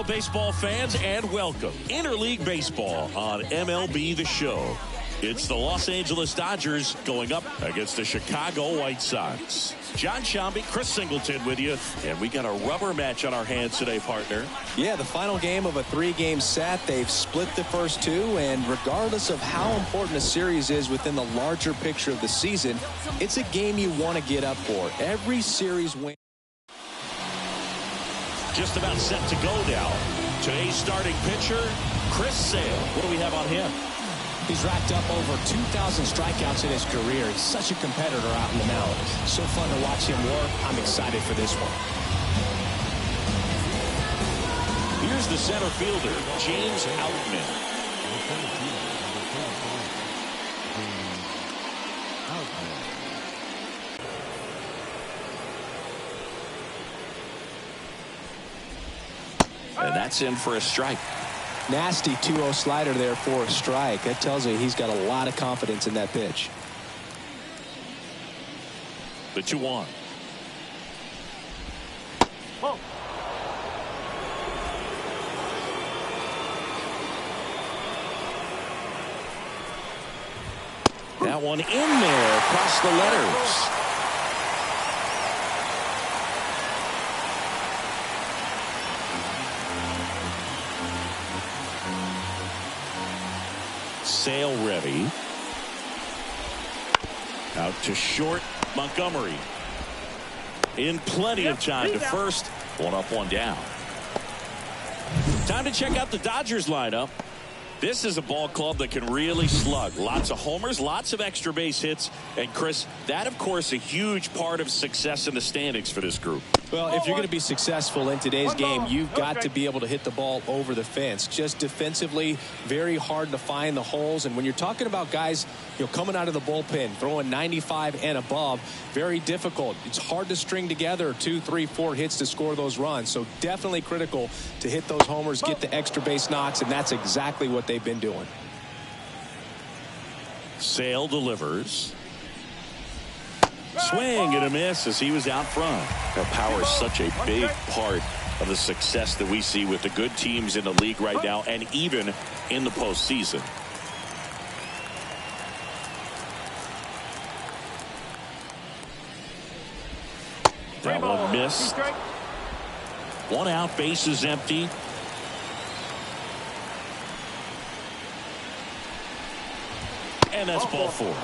Hello, baseball fans, and welcome. Interleague Baseball on MLB The Show. It's the Los Angeles Dodgers going up against the Chicago White Sox. John Shambi, Chris Singleton with you, and we got a rubber match on our hands today, partner. Yeah, the final game of a 3-game set. They've split the first two, and regardless of how important a series is within the larger picture of the season, it's a game you want to get up for. Every series win. Just about set to go now. Today's starting pitcher, Chris Sale. What do we have on him? He's racked up over 2,000 strikeouts in his career. He's such a competitor out in the mound. So fun to watch him work. I'm excited for this one. Here's the center fielder, James Outman. And that's in for a strike. Nasty 2-0 slider there for a strike. That tells you he's got a lot of confidence in that pitch. The 2-1. Whoa. That one in there across the letters. Sale ready. Out to short, Montgomery. In plenty of time to first. One up, one down. Time to check out the Dodgers lineup. This is a ball club that can really slug. Lots of homers, lots of extra base hits. And Chris, that of course a huge part of success in the standings for this group. Well, if you're going to be successful in today's game, you've got to be able to hit the ball over the fence. Just defensively, very hard to find the holes. And when you're talking about guys, coming out of the bullpen, throwing 95 and above, very difficult. It's hard to string together 2, 3, 4 hits to score those runs. So definitely critical to hit those homers, get the extra base knocks, and that's exactly what they've been doing. Sale delivers. Swing and a miss as he was out front. Now, power is such a big part of the success that we see with the good teams in the league right now and even in the postseason. That one missed. One out, base is empty. And that's ball 4.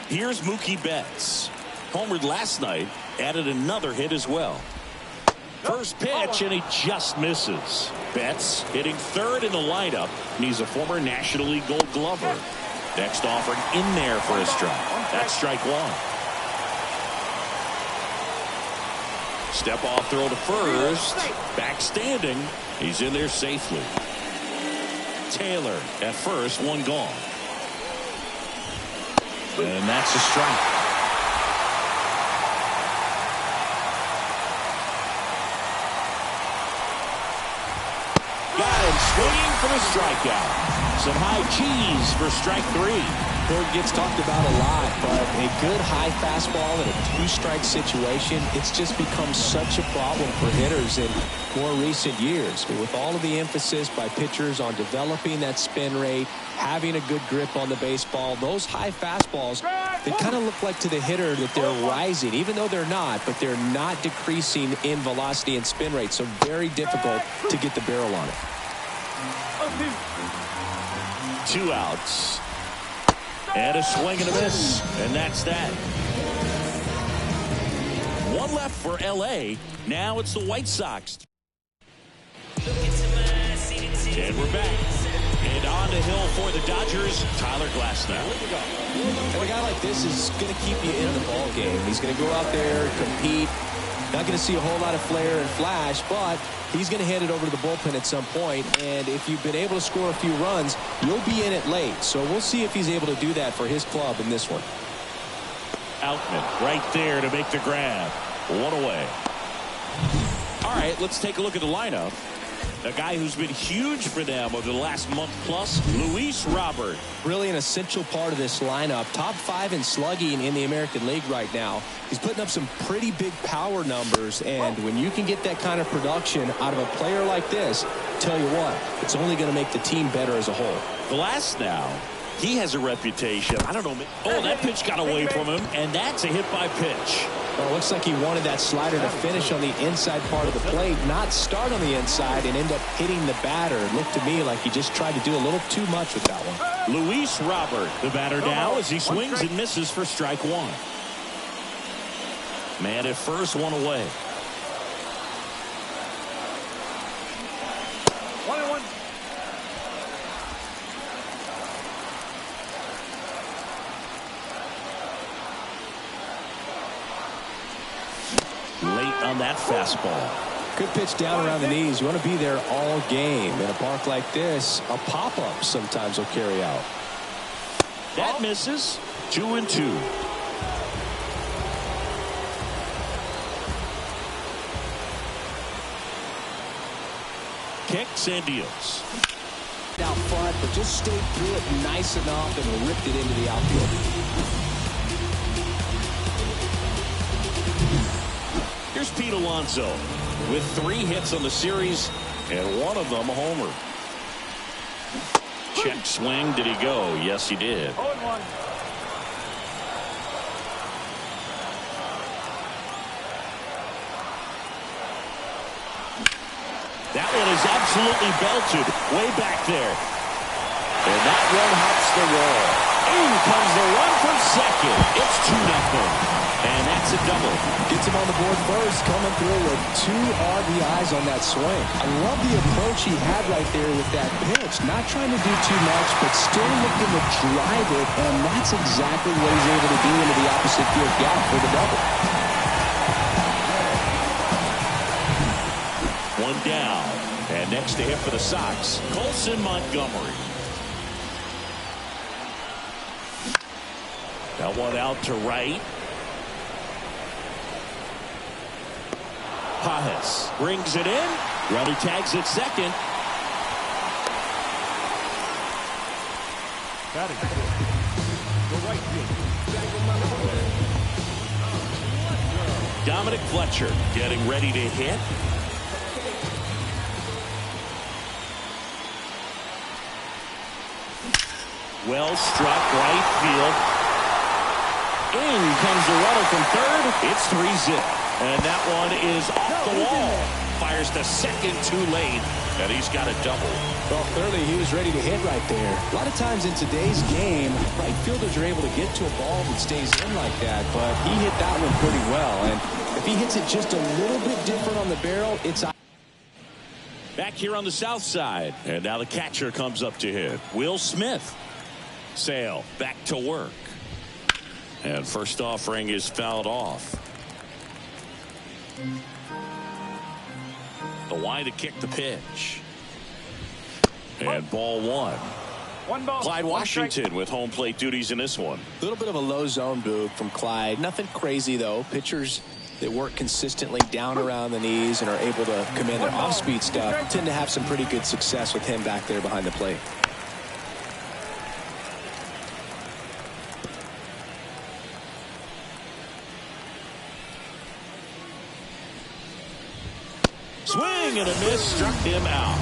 Here's Mookie Betts. Homered last night, added another hit as well. First pitch, and he just misses. Betts hitting third in the lineup, and he's a former National League Gold Glover. Next offering in there for a strike. That's strike 1. Step off throw to first. Back standing. He's in there safely. Taylor at first, one gone. And that's a strike. Got him swinging for the strikeout. Some high cheese for strike 3. It gets talked about a lot, but a good high fastball in a 2-strike situation, it's just become such a problem for hitters in more recent years. With all of the emphasis by pitchers on developing that spin rate, having a good grip on the baseball, those high fastballs, they kind of look like to the hitter that they're rising, even though they're not, but they're not decreasing in velocity and spin rate, so very difficult to get the barrel on it. 2 outs. And a swing and a miss. And that's that. 1 left for L.A. Now it's the White Sox. And we're back. And on the hill for the Dodgers, Tyler Glasnow. And a guy like this is going to keep you in the ball game. He's going to go out there, compete. Not going to see a whole lot of flair and flash, but he's going to hand it over to the bullpen at some point. And if you've been able to score a few runs, you'll be in it late. So we'll see if he's able to do that for his club in this one. Outman right there to make the grab. One away. All right, let's take a look at the lineup. A guy who's been huge for them over the last month plus, Luis Robert. Really an essential part of this lineup. Top 5 in slugging in the American League right now. He's putting up some pretty big power numbers, and when you can get that kind of production out of a player like this, tell you what, it's only going to make the team better as a whole. Glass now. He has a reputation. I don't know. Oh, that pitch got away from him, and that's a hit by pitch. Well, it looks like he wanted that slider to finish on the inside part of the plate, not start on the inside and end up hitting the batter. It looked to me like he just tried to do a little too much with that one. Luis Robert, the batter now as he swings and misses for strike one. Man at first, one away. 1-1. Late on that fastball. Good pitch down around the knees. You want to be there all game. In a park like this, a pop-up sometimes will carry out. That misses. 2-2. Kicks and deals. Out front, but just stayed through it nice enough and ripped it into the outfield. Here's Pete Alonso with 3 hits on the series and one of them a homer. Check swing. Did he go? Yes, he did. 0-1. That one is absolutely belted way back there. And that one hops the wall. In comes the run from second. It's 2-0. And that's a double. Gets him on the board first, coming through with 2 RBIs on that swing. I love the approach he had right there with that pitch. Not trying to do too much, but still looking to drive it, and that's exactly what he's able to do into the opposite field gap for the double. One down. And next to hit for the Sox, Colson Montgomery. That one out to right. Pajes brings it in. Runner tags at second. Batting. The right field. Dominic Fletcher getting ready to hit. Well struck right field. In comes the runner from third. It's 3-0. And that one is off the wall. Fires to second too late. And he's got a double. Well, clearly he was ready to hit right there. A lot of times in today's game, right fielders are able to get to a ball that stays in like that, but he hit that one pretty well. And if he hits it just a little bit different on the barrel, it's back here on the south side. And now the catcher comes up to hit. Will Smith. Sale back to work. And first offering is fouled off. The wide to kick the pitch. And ball one. 1 ball. Clyde Washington with home plate duties in this one. a little bit of a low zone boot from Clyde. Nothing crazy, though. Pitchers that work consistently down around the knees and are able to command their off-speed stuff tend to have some pretty good success with him back there behind the plate. Swing and a miss, struck him out.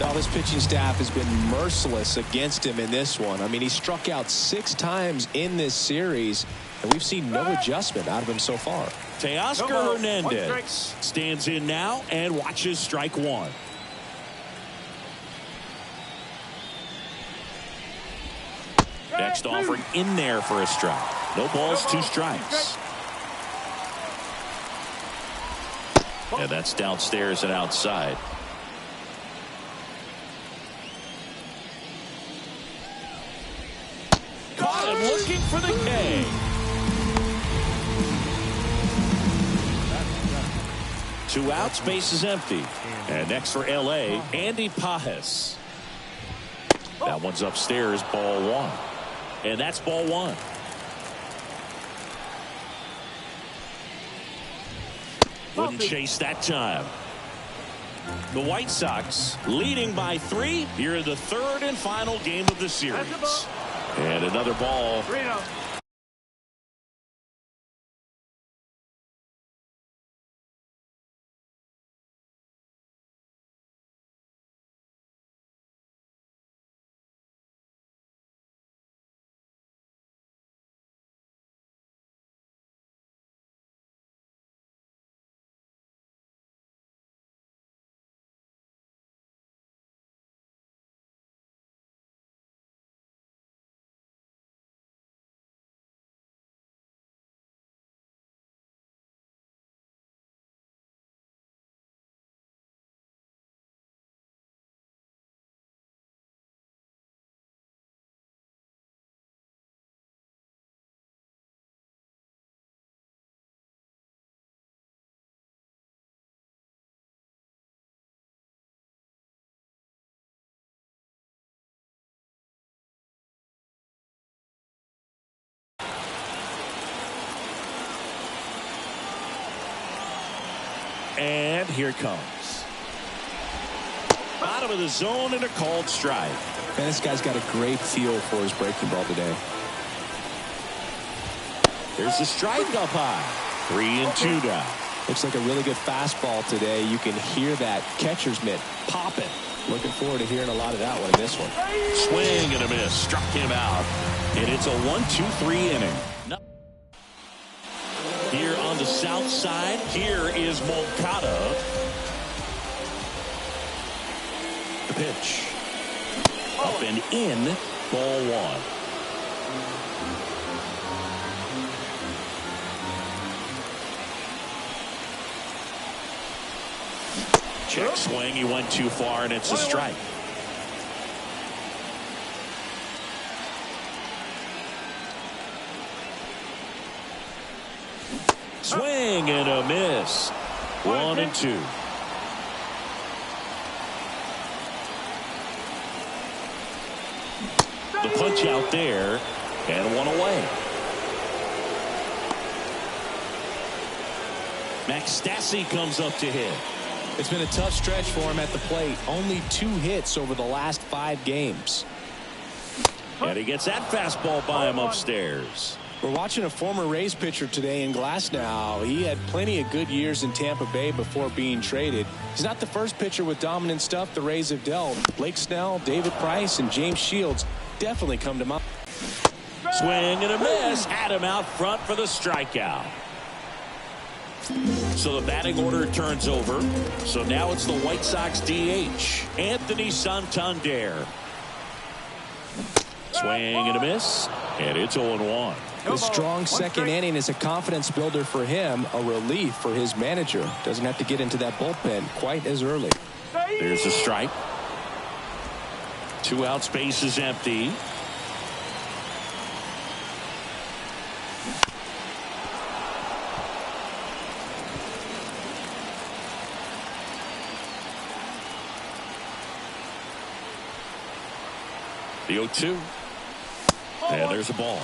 Now this pitching staff has been merciless against him in this one. I mean, he struck out 6 times in this series, and we've seen no adjustment out of him so far. Teoscar Hernandez stands in now and watches strike one. Next offering in there for a strike. No balls, 2 strikes. And that's downstairs and outside. Caught him looking for the K. Two outs, base is empty. And next for LA, Andy Pajes. That one's upstairs, ball one. And that's ball one. Wouldn't chase that time. The White Sox leading by 3 here in the 3rd and final game of the series. And another ball. 3-0. And here it comes. Bottom of the zone and a called strike. Man, this guy's got a great feel for his breaking ball today. There's the strike up high. 3-2 now. Looks like a really good fastball today. You can hear that catcher's mitt popping. Looking forward to hearing a lot of that one in this one. Swing and a miss. Struck him out. And it's a 1-2-3 inning. Here on the south side, here is Moncada. The pitch. Up and in, ball 1. Check swing, he went too far, and it's a strike. Swing and a miss. 1-2. The punch out there, and 1 away. Max Stassi comes up to hit. It's been a tough stretch for him at the plate. Only 2 hits over the last 5 games. And he gets that fastball by him upstairs. We're watching a former Rays pitcher today in Glasnow. He had plenty of good years in Tampa Bay before being traded. He's not the first pitcher with dominant stuff the Rays have dealt. Blake Snell, David Price, and James Shields definitely come to mind. Swing and a miss. Had him out front for the strikeout. So the batting order turns over. So now it's the White Sox DH, Anthony Santander. Swing and a miss. And it's 0-1. The strong second inning is a confidence builder for him, a relief for his manager. Doesn't have to get into that bullpen quite as early. There's a strike. 2 out, space is empty. The 0-2. And there's a ball.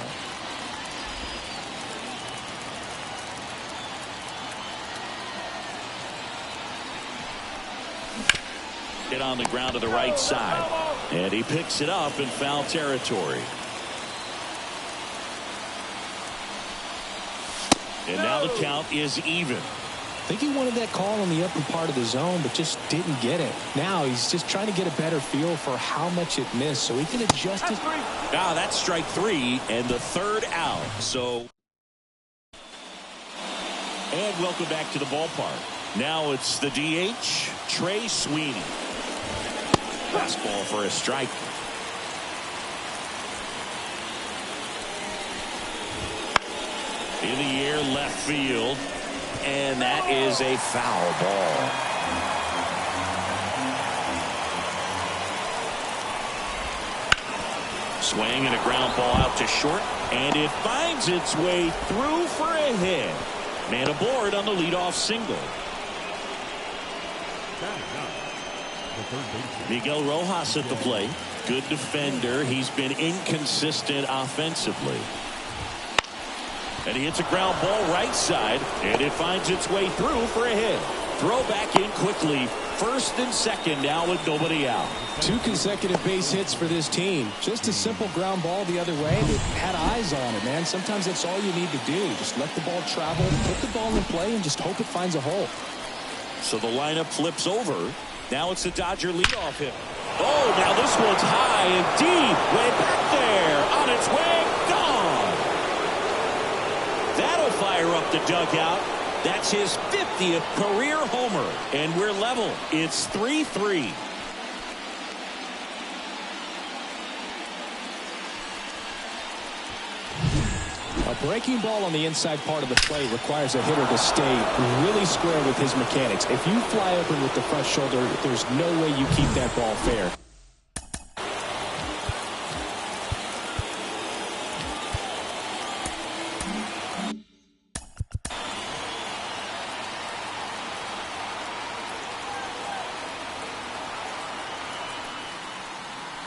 Hit on the ground to the right side. And he picks it up in foul territory. And now the count is even. I think he wanted that call in the upper part of the zone, but just didn't get it. Now he's just trying to get a better feel for how much it missed so he can adjust it. Now that's strike 3 and the 3rd out. So, and welcome back to the ballpark. Now it's the DH, Trey Sweeney. Fastball for a strike. In the air, left field. And that is a foul ball. Swing and a ground ball out to short. And it finds its way through for a hit. Man aboard on the leadoff single. Miguel Rojas at the plate. Good defender. He's been inconsistent offensively. And he hits a ground ball right side, and it finds its way through for a hit. Throw back in quickly first and second now with nobody out. 2 consecutive base hits for this team. Just a simple ground ball the other way. They had eyes on it, man. Sometimes that's all you need to do. Just let the ball travel, put the ball in play, and just hope it finds a hole. So the lineup flips over. Now it's the Dodger leadoff hit. Oh, now this one's high and deep. Way back there. On its way. Gone. That'll fire up the dugout. That's his 50th career homer. And we're level. It's 3-3. A breaking ball on the inside part of the plate requires a hitter to stay really square with his mechanics. If you fly open with the front shoulder, there's no way you keep that ball fair.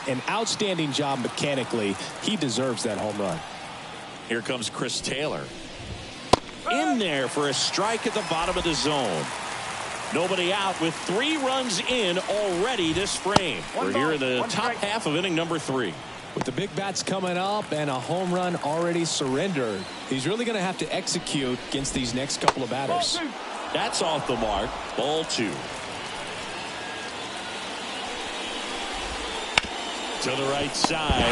An outstanding job mechanically. He deserves that home run. Here comes Chris Taylor. In there for a strike at the bottom of the zone. Nobody out with 3 runs in already this frame. We're here in the top half of inning number 3. With the big bats coming up and a home run already surrendered, he's really going to have to execute against these next couple of batters. That's off the mark. Ball 2. To the right side.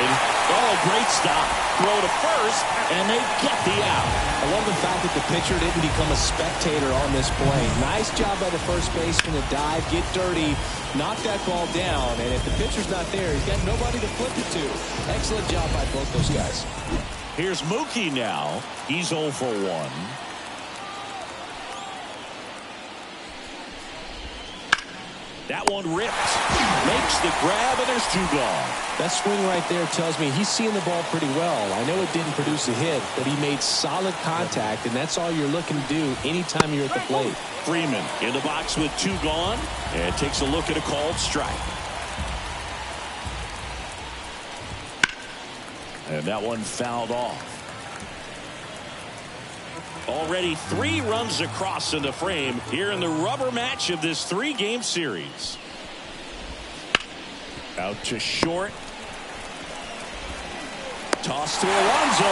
Oh, great stop. Throw to first, and they get the out. I love the fact that the pitcher didn't become a spectator on this play. Nice job by the first baseman to dive, get dirty, knock that ball down. And if the pitcher's not there, he's got nobody to flip it to. Excellent job by both those guys. Here's Mookie now. He's 0 for 1. That one ripped. Makes the grab, and there's 2 gone. That swing right there tells me he's seeing the ball pretty well. I know it didn't produce a hit, but he made solid contact, and that's all you're looking to do anytime you're at the plate. Freeman in the box with 2 gone, and takes a look at a called strike. And that one fouled off. Already 3 runs across in the frame here in the rubber match of this 3-game series. Out to short. Toss to Alonso.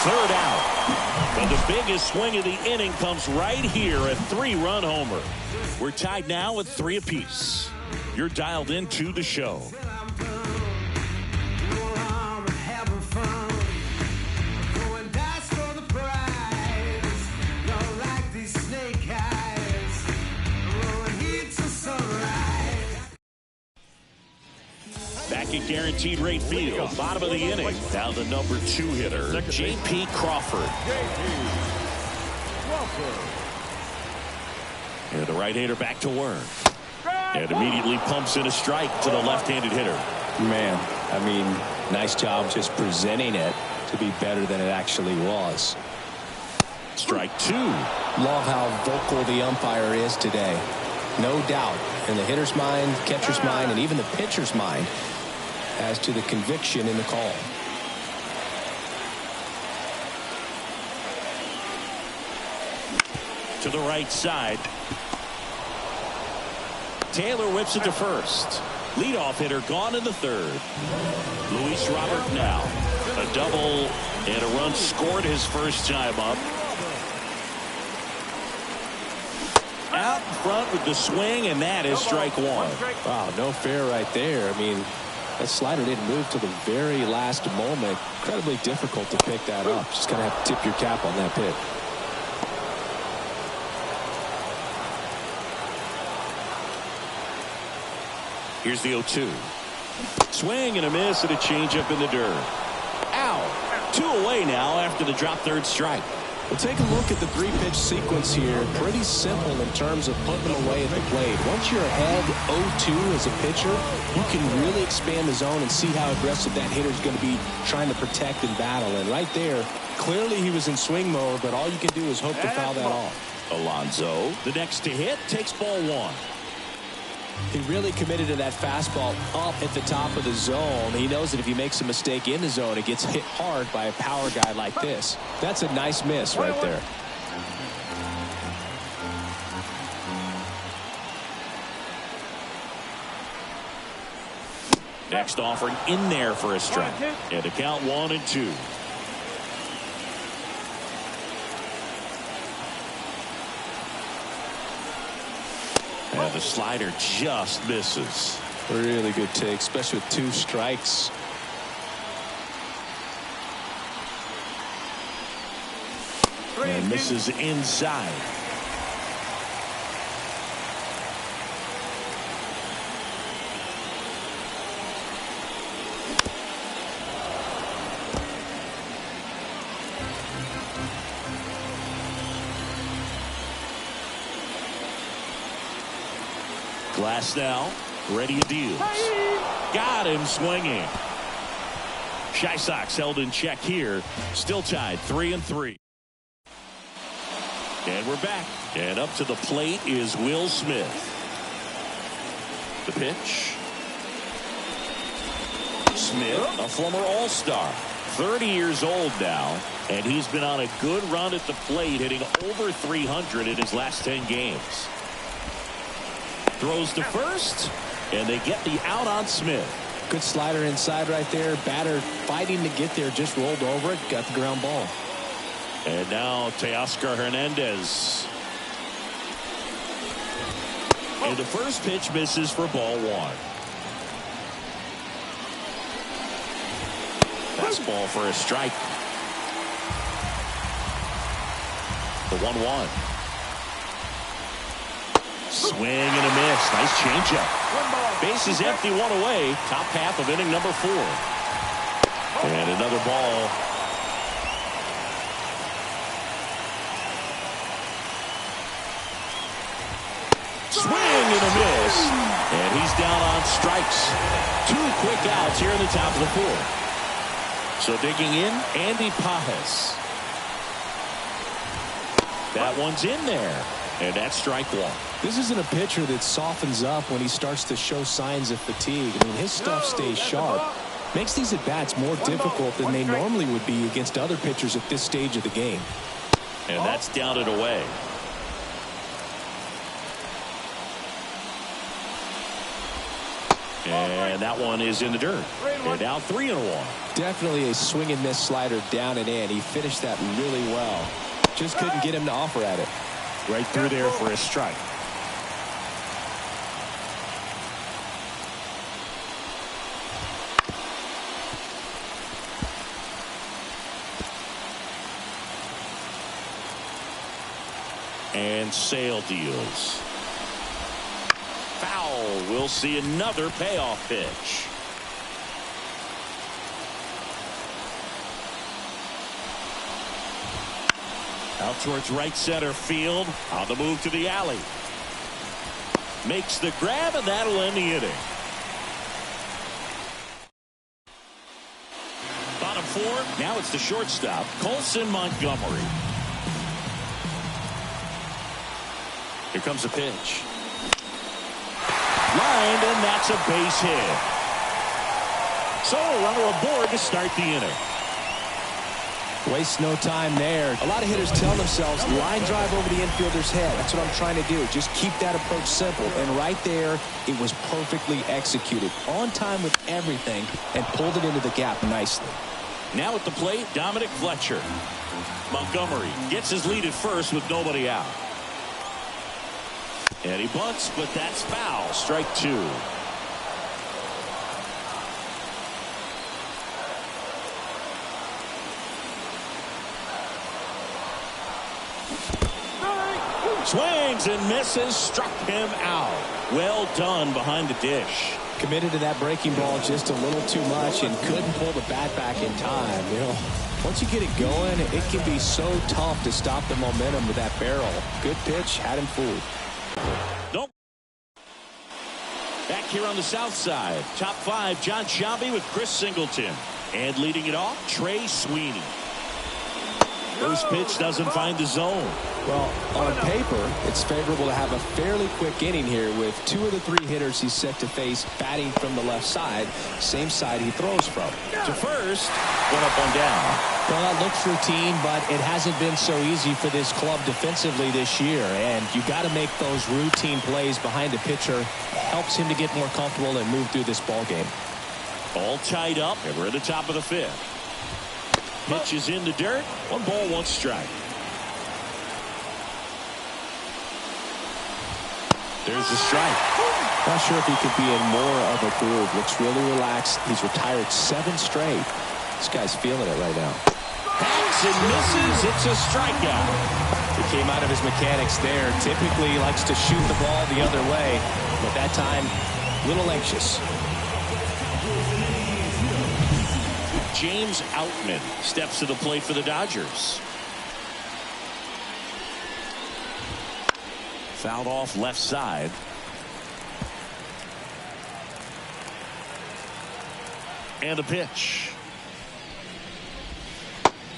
3rd out. But the biggest swing of the inning comes right here, a 3-run homer. We're tied now with 3 apiece. You're dialed into the show. Back at Guaranteed Rate Field, bottom of the inning. Now the number 2 hitter, J.P. Crawford. And the right-hander back to work. And immediately pumps in a strike to the left-handed hitter. Man, I mean, nice job just presenting it to be better than it actually was. Strike 2. Love how vocal the umpire is today. No doubt in the hitter's mind, catcher's mind, and even the pitcher's mind as to the conviction in the call. To the right side. Taylor whips it to first. Leadoff hitter gone in the 3rd. Luis Robert now. A double and a run scored his first time up. Out in front with the swing, and that is strike 1. Wow, no fair right there. I mean, that slider didn't move till the very last moment. Incredibly difficult to pick that up. Just gonna have to tip your cap on that pitch. Here's the 0-2. Swing and a miss and a changeup in the dirt. Out. 2 away now after the drop 3rd strike. Well, take a look at the 3-pitch sequence here. Pretty simple in terms of putting them away at the plate. Once you're ahead 0-2 as a pitcher, you can really expand the zone and see how aggressive that hitter's going to be trying to protect and battle. And right there, clearly he was in swing mode, but all you can do is hope to foul that off. Alonso, the next to hit, takes ball 1. He really committed to that fastball up at the top of the zone. He knows that if he makes a mistake in the zone, it gets hit hard by a power guy like this. That's a nice miss right there. Next offering in there for a strike. And the count 1-2. And the slider just misses. Really good take, especially with 2 strikes. And misses inside. Glass now, ready deals. Got him swinging. Shy Sox held in check here. Still tied 3-3. And we're back. And up to the plate is Will Smith. The pitch. Smith, a former All-Star. 30 years old now. And he's been on a good run at the plate, hitting over 300 in his last 10 games. Throws to first, and they get the out on Smith. Good slider inside right there. Batter fighting to get there, just rolled over it, got the ground ball. And now Teoscar Hernandez. And the first pitch misses for ball 1. Fastball for a strike. The 1-1. Swing and a miss. Nice changeup. Base is empty, 1 away. Top half of inning number 4. And another ball. Swing and a miss. And he's down on strikes. 2 quick outs here in the top of the 4th. So digging in, Andy Pajes. That one's in there. And that's strike 1. This isn't a pitcher that softens up when he starts to show signs of fatigue. I mean, his stuff stays sharp. Makes these at-bats more difficult than they normally would be against other pitchers at this stage of the game. And that's down and away. And that one is in the dirt. And now 3-1. Definitely a swing and miss slider down and in. He finished that really well. Just couldn't get him to offer at it. Right through there for a strike. And Sale deals. Foul. We'll see another payoff pitch. Out towards right center field. On the move to the alley. Makes the grab, and that'll end the inning. Bottom 4. Now it's the shortstop, Colson Montgomery. Here comes a pitch. Lined, and that's a base hit. So a runner aboard to start the inning. Waste no time there. A lot of hitters tell themselves line drive over the infielder's head. That's what I'm trying to do. Just keep that approach simple. And right there, it was perfectly executed. On time with everything and pulled it into the gap nicely. Now at the plate, Dominic Fletcher. Montgomery gets his lead at first with nobody out. And he bunts, but that's foul. Strike 2. Swings and misses, struck him out. Well done behind the dish. Committed to that breaking ball just a little too much and couldn't pull the bat back in time. You know, once you get it going, it can be so tough to stop the momentum with that barrel. Good pitch, had him fooled. Nope. Back here on the south side, top 5, John Sciambi with Chris Singleton. And leading it off, Trey Sweeney. First pitch doesn't find the zone. Well, on paper, it's favorable to have a fairly quick inning here with 2 of the 3 hitters he's set to face batting from the left side, same side he throws from. To first, 1 up, 1 down. Well, that looks routine, but it hasn't been so easy for this club defensively this year, and you got to make those routine plays behind the pitcher. Helps him to get more comfortable and move through this ball game. All tied up, and we're at the top of the fifth. Pitch is in the dirt. 1 ball, 1 strike. There's the strike. Not sure if he could be in more of a groove. Looks really relaxed. He's retired 7 straight. This guy's feeling it right now. Hacks and misses. It's a strikeout. He came out of his mechanics there. Typically he likes to shoot the ball the other way, but that time a little anxious. James Outman steps to the plate for the Dodgers. Fouled off left side. And a pitch.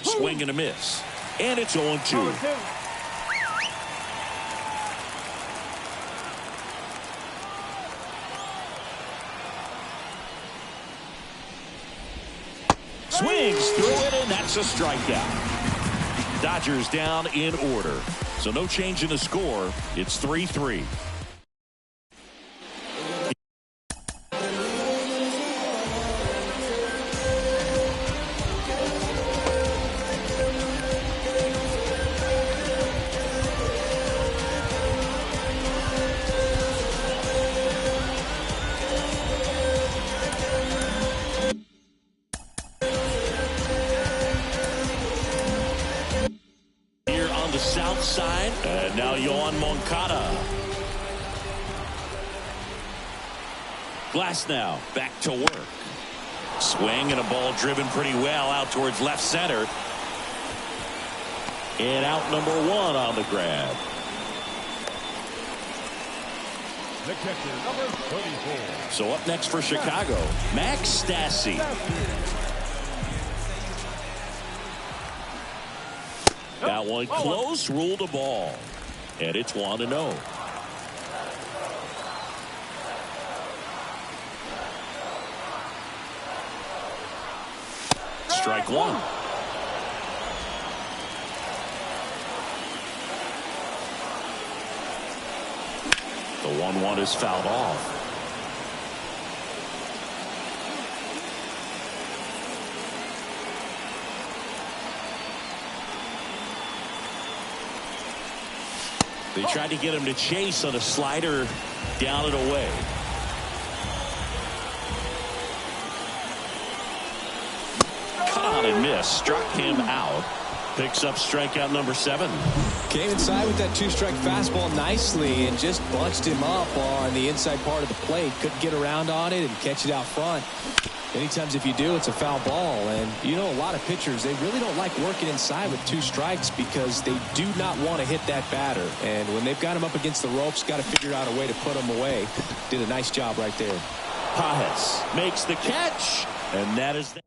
Swing and a miss. And it's 0-2. Swings through it, and that's a strikeout. Dodgers down in order. So no change in the score. It's 3-3. South side, and now Yohan Moncada. Glass now back to work. Swing and a ball driven pretty well out towards left center. And out number 1 on the grab. The catcher, number 34. So up next for Chicago, Max Stassi. That one close, ruled a ball. And it's 1-0. Strike 1. The 1-1 is fouled off. They tried to get him to chase on a slider down and away. Caught and missed. Struck him out. Picks up strikeout number 7. Came inside with that 2-strike fastball nicely and just bunched him up on the inside part of the plate. Couldn't get around on it and catch it out front. Many times if you do, it's a foul ball. And you know, a lot of pitchers, they really don't like working inside with 2 strikes because they do not want to hit that batter. And when they've got him up against the ropes, got to figure out a way to put him away. Did a nice job right there. Pages makes the catch, and that is that.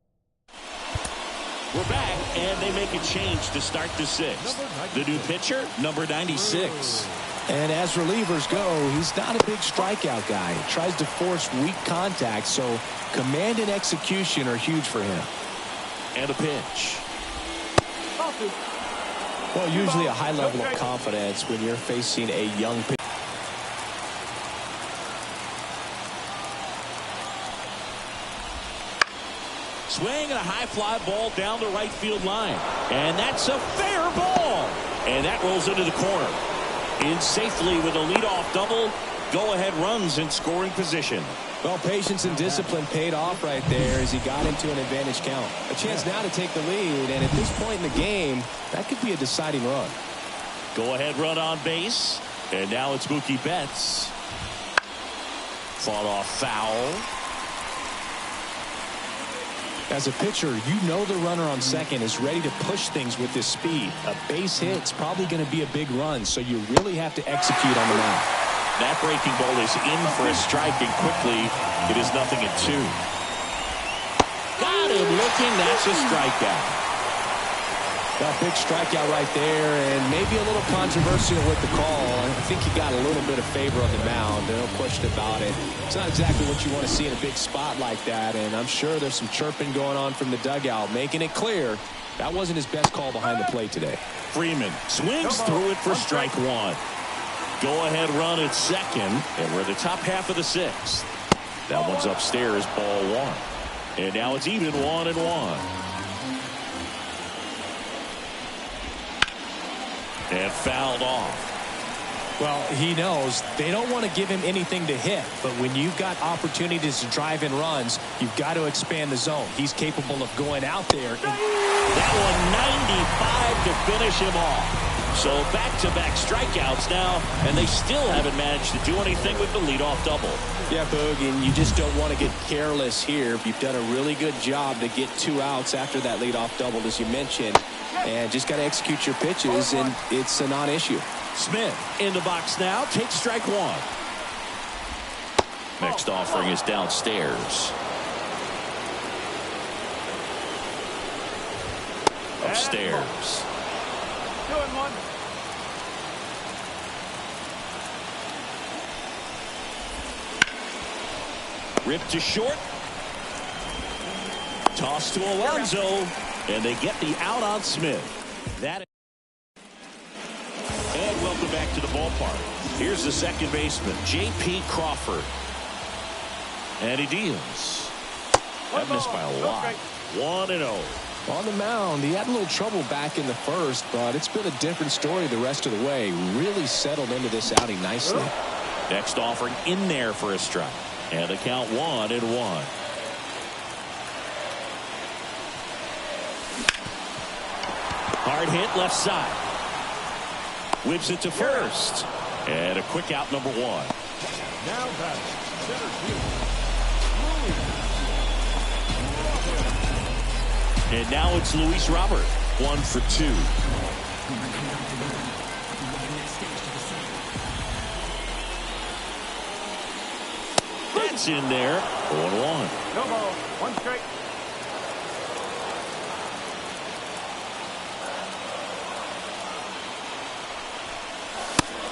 We're back, and they make a change to start the 6th. The new pitcher, number 96. And as relievers go, he's not a big strikeout guy. He tries to force weak contact, so command and execution are huge for him. And a pitch. Well, usually a high level of confidence when you're facing a young pitcher. Swing and a high fly ball down the right field line. And that's a fair ball. And that rolls into the corner. In safely with a leadoff double. Go-ahead runs in scoring position. Well, patience and discipline paid off right there as he got into an advantage count. A chance now to take the lead, and at this point in the game, that could be a deciding run. Go-ahead run on base. And now it's Mookie Betts. Fought off foul. As a pitcher, you know the runner on second is ready to push things with his speed. A base hit's probably going to be a big run, so you really have to execute on the mound. That breaking ball is in for a strike, and quickly it is 0-2. Got him looking. That's a strikeout. Well, big strikeout right there, and maybe a little controversial with the call. I think he got a little bit of favor on the mound. No question about it. It's not exactly what you want to see in a big spot like that, and I'm sure there's some chirping going on from the dugout, making it clear that wasn't his best call behind the plate today. Freeman swings through it for strike 1. Go-ahead run at second, and we're at the top half of the 6th. That one's upstairs, ball 1. And now it's even 1-1. And fouled off. Well, he knows they don't want to give him anything to hit, but when you've got opportunities to drive in runs, you've got to expand the zone. He's capable of going out there. That one 95 to finish him off. So back-to-back strikeouts now, and they still haven't managed to do anything with the leadoff double. Yeah, Boog, and you just don't want to get careless here. You've done a really good job to get 2 outs after that leadoff double, as you mentioned, and just got to execute your pitches, and it's a non-issue. Smith in the box now, takes strike 1. Next offering is downstairs. Upstairs. 2-1. Ripped to short. Toss to Alonso, and they get the out on Smith. And welcome back to the ballpark. Here's the second baseman, J.P. Crawford. And he deals. That missed by a lot. 1-0. On the mound, he had a little trouble back in the first, but it's been a different story the rest of the way. Really settled into this outing nicely. Next offering in there for a strike. And the count 1-1. Hard hit left side. Whips it to first. And a quick out, number 1. Now batting center field. And now it's Luis Robert. 1 for 2. That's in there. 0-1. No ball. 1 strike.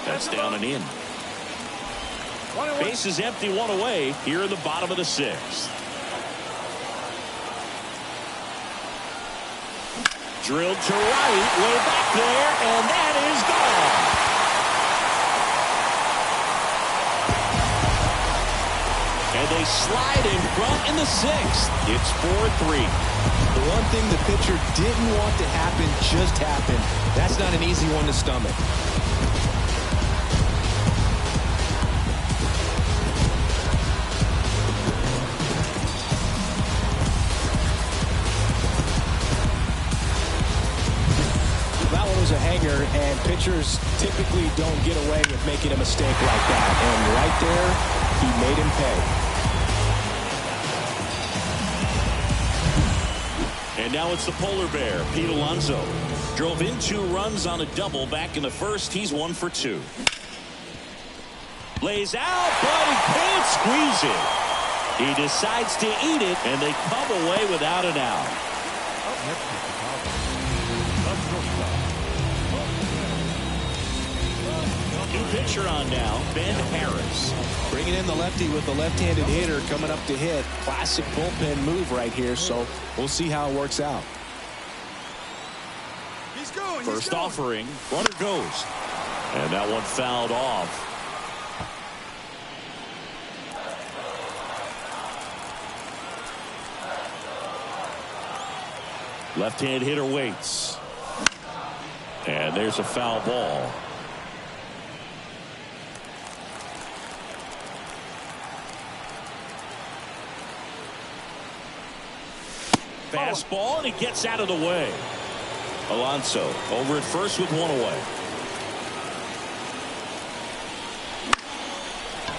That's down and in. 1-1. Base is empty, 1 away here in the bottom of the 6th. Drilled to right, way back there, and that is gone. And they slide in front in the 6th. It's 4-3. The one thing the pitcher didn't want to happen just happened. That's not an easy one to stomach. A hanger, and pitchers typically don't get away with making a mistake like that, and right there he made him pay. And now it's the polar bear, Pete Alonso. Drove in 2 runs on a double back in the first. He's 1 for 2. Lays out, but he can't squeeze it. He decides to eat it, and they come away without an out. New pitcher on now, Ben Harris. Bringing in the lefty with the left-handed hitter coming up to hit. Classic bullpen move right here, so we'll see how it works out. He's going. First offering, runner goes. And that one fouled off. Left-hand hitter waits. And there's a foul ball. Fastball, and he gets out of the way. Alonso over at first with 1 away.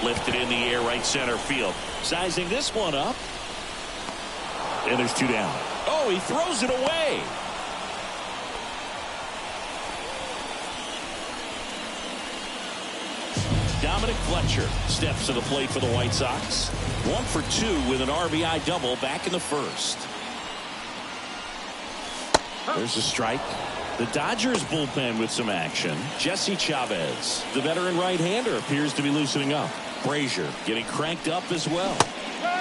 Lifted in the air, right center field. Sizing this one up. And there's 2 down. Oh, he throws it away. Dominic Fletcher steps to the plate for the White Sox. 1 for 2 with an RBI double back in the first. There's a strike. The Dodgers bullpen with some action. Jesse Chavez, the veteran right-hander, appears to be loosening up. Brazier getting cranked up as well.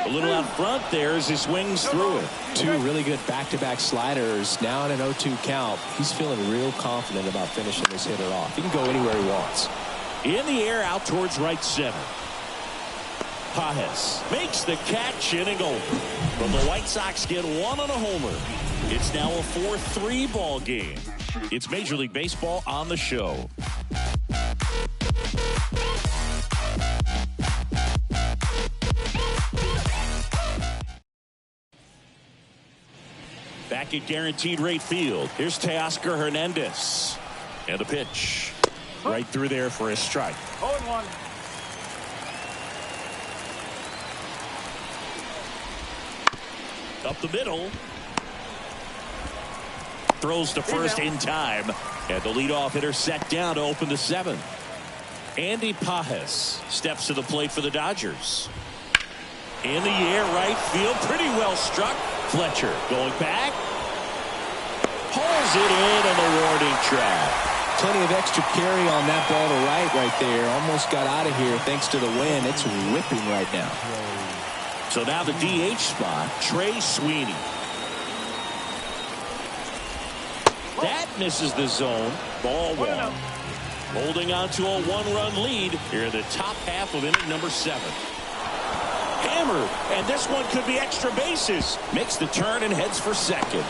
A little out front there as he swings through it. 2 really good back-to-back sliders. Now in an 0-2 count. He's feeling real confident about finishing this hitter off. He can go anywhere he wants. In the air out towards right center. Pajes makes the catch, inning over. But the White Sox get one on a homer. It's now a 4-3 ball game. It's Major League Baseball on the show. Back at Guaranteed Rate Field, here's Teoscar Hernandez. And the pitch. Right through there for a strike. 0-1. Up the middle. Throws to first in time. And the leadoff hitter set down to open the seventh. Andy Pajes steps to the plate for the Dodgers. In the air, right field. Pretty well struck. Fletcher going back. Pulls it in on the warning track. Plenty of extra carry on that ball to right there. Almost got out of here thanks to the wind. It's ripping right now. So now the DH spot, Trey Sweeney. That misses the zone. Ball one. Holding on to a one-run lead here in the top half of inning number 7. Hammered, and this one could be extra bases. Makes the turn and heads for second.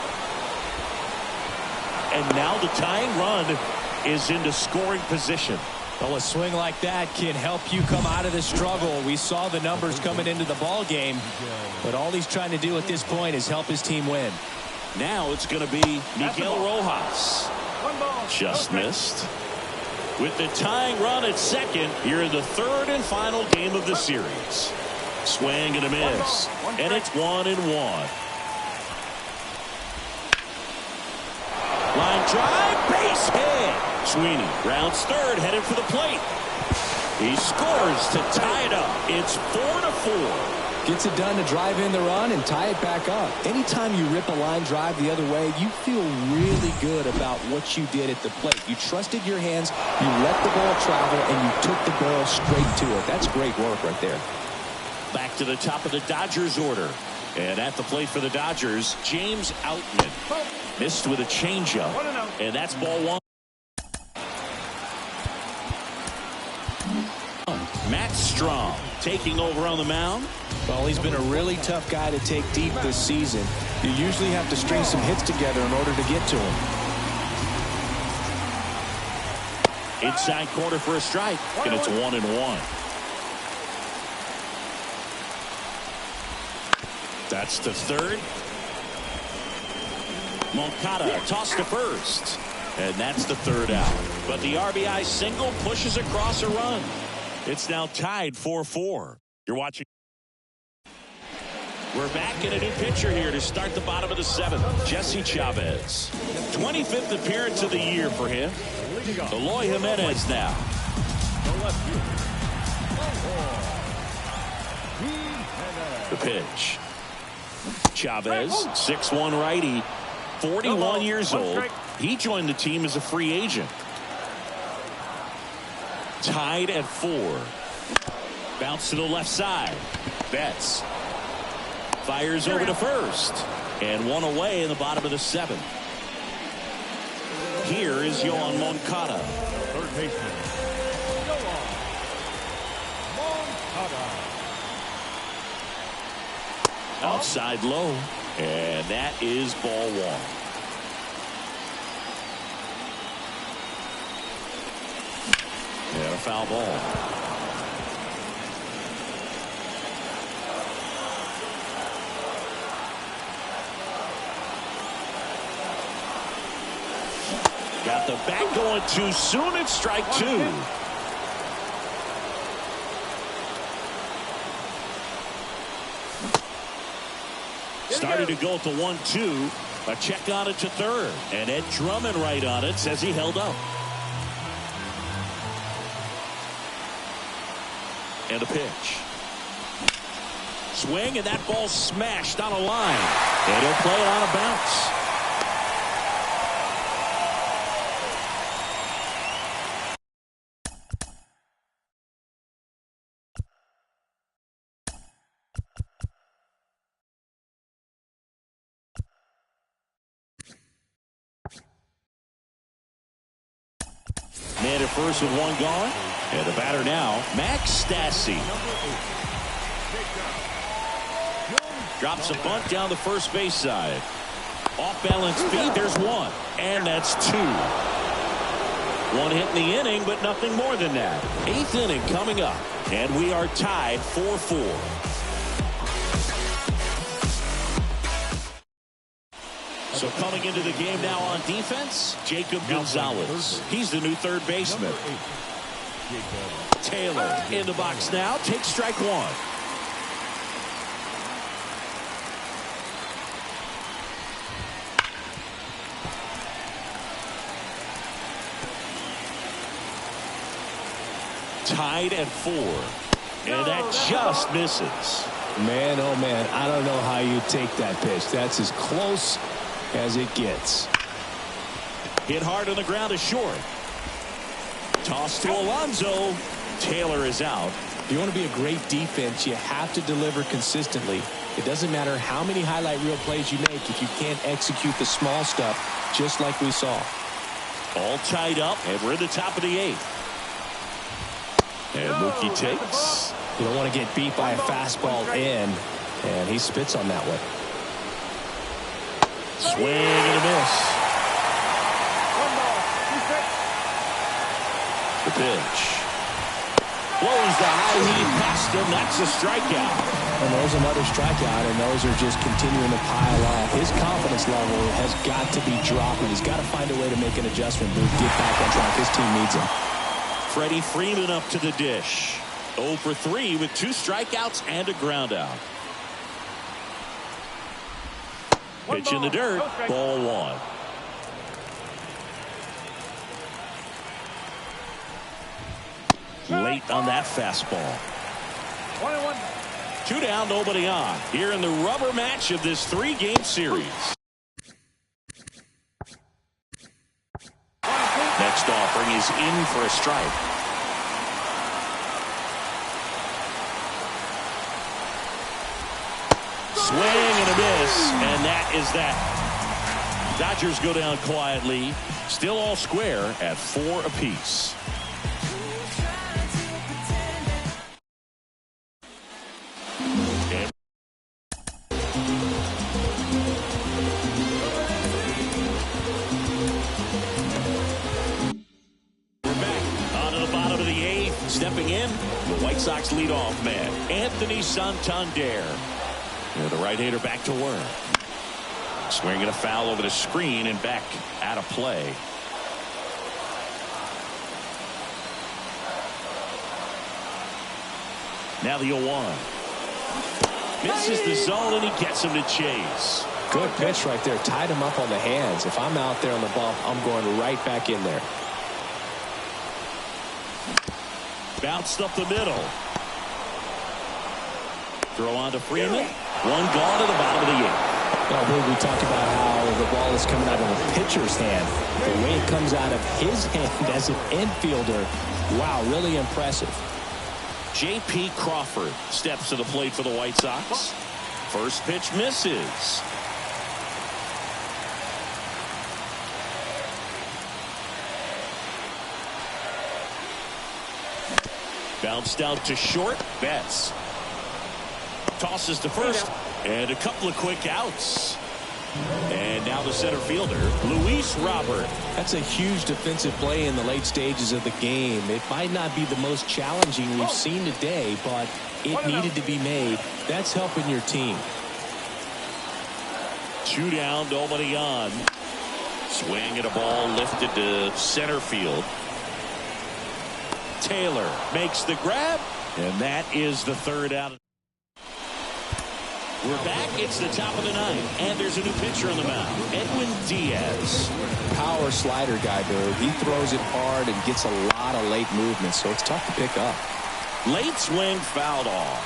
And now the tying run is into scoring position. Well, a swing like that can help you come out of the struggle. We saw the numbers coming into the ball game, but all he's trying to do at this point is help his team win. Now it's going to be Miguel Rojas. Just missed. With the tying run at second here in the third and final game of the series. Swing and a miss. And it's 1-1. Line drive, base hit. Sweeney rounds third, headed for the plate. He scores to tie it up. It's 4-4. Gets it done to drive in the run and tie it back up. Anytime you rip a line drive the other way, you feel really good about what you did at the plate. You trusted your hands, you let the ball travel, and you took the barrel straight to it. That's great work right there. Back to the top of the Dodgers order. And at the plate for the Dodgers, James Outman. Missed with a changeup. And that's ball one. Matt Strong taking over on the mound. Well, he's been a really tough guy to take deep this season. You usually have to string some hits together in order to get to him. Inside corner for a strike. And it's 1-1. That's to third. Moncada tossed to first. And that's the third out. But the RBI single pushes across a run. It's now tied 4-4. You're watching. We're back in a new pitcher here to start the bottom of the 7th. Jesse Chavez. 25th appearance of the year for him. Eloy Jimenez now. The pitch. Chavez, 6'1" righty, 41 years old. He joined the team as a free agent. Tied at 4. Bounce to the left side. Betts fires over to first. And one away in the bottom of the 7th. Here is Yohan Moncada. Third baseman. Moncada. Outside low. And that is ball one. And a foul ball. Got the bat going too soon. It's strike 2. Started to go at the 1-2. A check on it to third. And Ed Drummond right on it, says he held up. And a pitch. Swing, and that ball smashed on a line. And he'll play it on a bounce. Man at first with one gone. And the batter now, Max Stassi. Drops a bunt down the first base side. Off balance feed. There's one. And that's two. One hit in the inning, but nothing more than that. 8th inning coming up. And we are tied 4-4. So coming into the game now on defense, Jacob Gonzalez. He's the new third baseman. Taylor in the box now. Takes strike one. Tied at 4. And that just misses. Man, oh man, I don't know how you take that pitch. That's as close as it gets. Hit hard on the ground is short. Toss to Alonso. Taylor is out. If you want to be a great defense, you have to deliver consistently. It doesn't matter how many highlight reel plays you make if you can't execute the small stuff, just like we saw. All tied up, and we're at the top of the 8th. And Mookie takes. You don't want to get beat by a fastball in, and he spits on that one. Swing and a miss. The pitch. Blows the high heat past him. That's a strikeout. And there's another strikeout, and those are just continuing to pile on. His confidence level has got to be dropping. He's got to find a way to make an adjustment, move, get back on track. His team needs him. Freddie Freeman up to the dish. 0 for 3 with 2 strikeouts and a ground out. Pitch in the dirt. Ball 1. Late on that fastball. 2 down, nobody on. Here in the rubber match of this 3-game series. Next offering is in for a strike. Swing and a miss, and that is that. Dodgers go down quietly. Still all square at 4 apiece. Stepping in, the White Sox leadoff man, Anthony Santander. And the right-hander back to work. Swinging a foul over the screen and back out of play. Now the 0-1. Misses the zone and he gets him to chase. Good pitch right there. Tied him up on the hands. If I'm out there on the bump, I'm going right back in there. Bounced up the middle. Throw on to Freeman. One gone to the bottom of the 8th. We talked about how the ball is coming out of the pitcher's hand. The way it comes out of his hand as an infielder. Wow, really impressive. J.P. Crawford steps to the plate for the White Sox. First pitch misses. Bounced out to short. Betts tosses to first, and a couple of quick outs. And now the center fielder, Luis Robert. That's a huge defensive play in the late stages of the game. It might not be the most challenging we've seen today, but it needed to be made. That's helping your team. 2 down, nobody on. Swing at a ball lifted to center field. Taylor makes the grab, and that is the 3rd out. We're back. It's the top of the 9th, and there's a new pitcher on the mound, Edwin Diaz. Power slider guy, dude. He throws it hard and gets a lot of late movement, so it's tough to pick up. Late swing fouled off.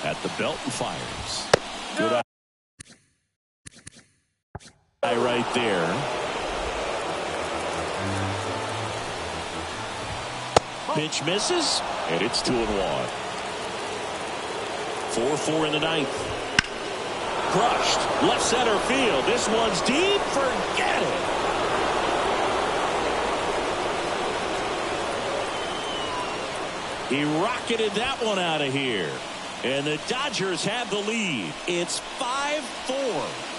At the belt and fires. Good eye right there. Pitch misses, and it's 2-1. 4-4 in the 9th. Crushed. Left center field. This one's deep. Forget it. He rocketed that one out of here. And the Dodgers have the lead. It's 5-4.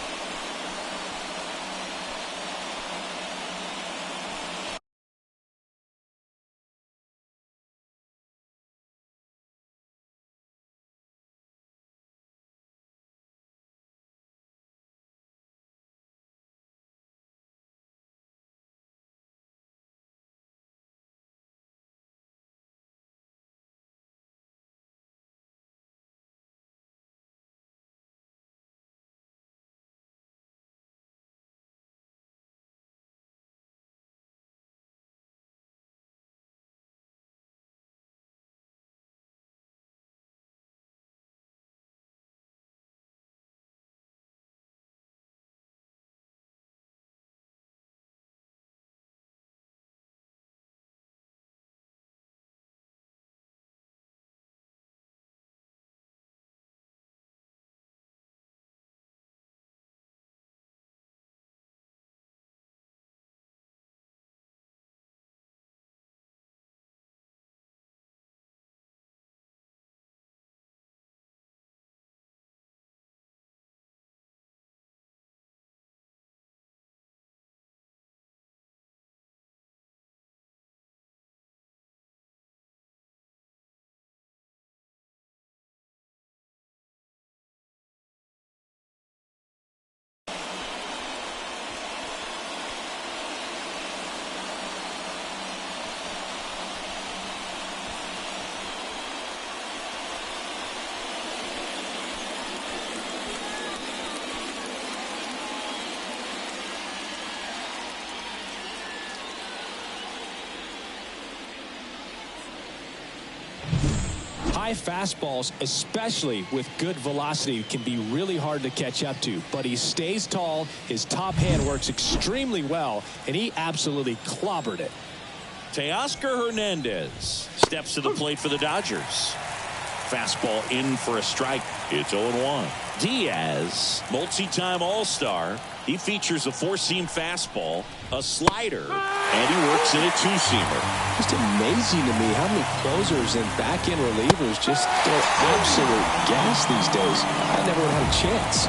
High fastballs, especially with good velocity, can be really hard to catch up to. But he stays tall, his top hand works extremely well, and he absolutely clobbered it. Teoscar Hernandez steps to the plate for the Dodgers. Fastball in for a strike. It's 0-1. Diaz, multi-time All-Star. He features a four-seam fastball, a slider, and he works in a two-seamer. Just amazing to me how many closers and back-end relievers just go absolute gas these days. I never would have had a chance.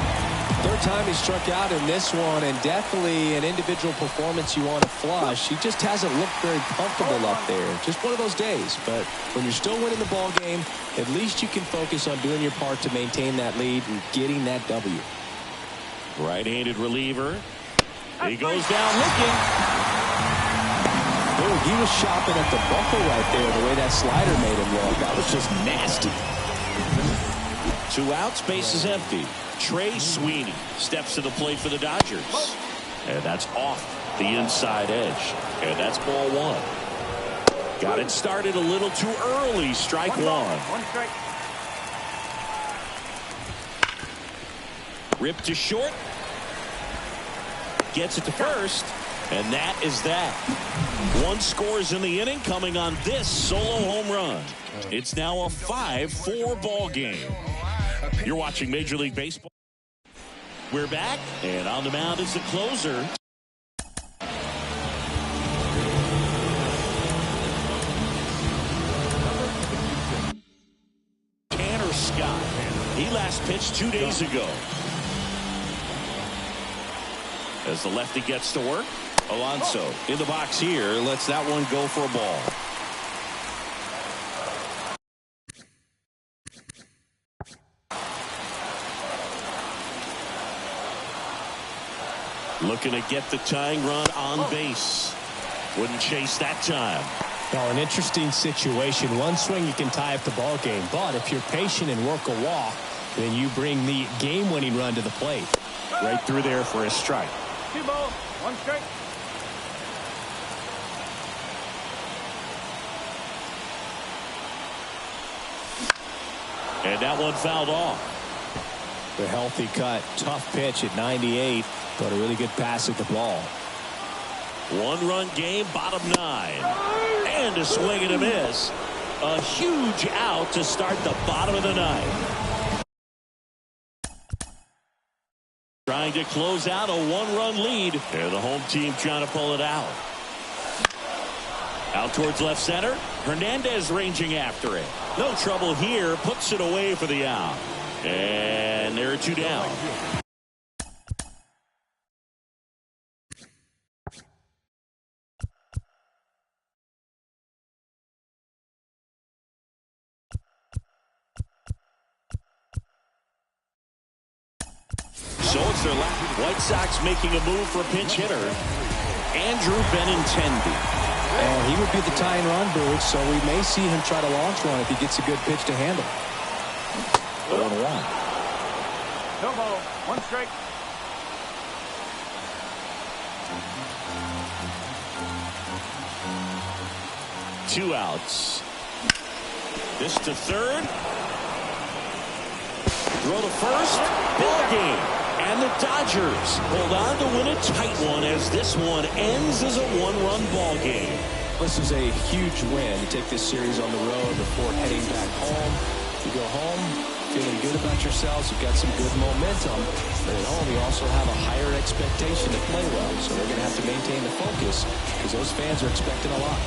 Third time he struck out in this one, and definitely an individual performance you want to flush. He just hasn't looked very comfortable up there. Just one of those days. But when you're still winning the ball game, at least you can focus on doing your part to maintain that lead and getting that W. Right-handed reliever. He goes down looking. Oh, he was shopping at the buckle right there, the way that slider made him look. That was just nasty. 2 outs, base is empty. Trey Sweeney steps to the plate for the Dodgers. And that's off the inside edge. And that's ball 1. Got it started a little too early. Strike 1. One strike. Ripped to short. Gets it to first. And that is that. 1 scores in the inning coming on this solo home run. It's now a 5-4 ball game. You're watching Major League Baseball. We're back, and on the mound is the closer. Tanner Scott. He last pitched 2 days ago. As the lefty gets to work, Alonso in the box here lets that one go for a ball. Looking to get the tying run on base. Wouldn't chase that time. Well, an interesting situation. One swing you can tie up the ball game, but if you're patient and work a walk, then you bring the game-winning run to the plate. Right through there for a strike. 2 balls, 1 strike. And that one fouled off. The healthy cut, tough pitch at 98, but a really good pass at the ball. 1-run game, bottom 9. And a swing and a miss. A huge out to start the bottom of the 9th. Trying to close out a 1-run lead. And the home team trying to pull it out. Out towards left center. Hernandez ranging after it. No trouble here. Puts it away for the out. And there are 2 down. So it's their last. White Sox making a move for a pinch hitter. Andrew Benintendi. And he would be the tying run, Booth, so we may see him try to launch one if he gets a good pitch to handle. 0-1. No ball. 1 strike. Two outs. This to third. Throw to first. Ball game. And the Dodgers hold on to win a tight one as this one ends as a 1-run ball game. This is a huge win to take this series on the road before heading back home. You go home feeling good about yourselves. You've got some good momentum. But at home, you also have a higher expectation to play well. So they're going to have to maintain the focus because those fans are expecting a lot.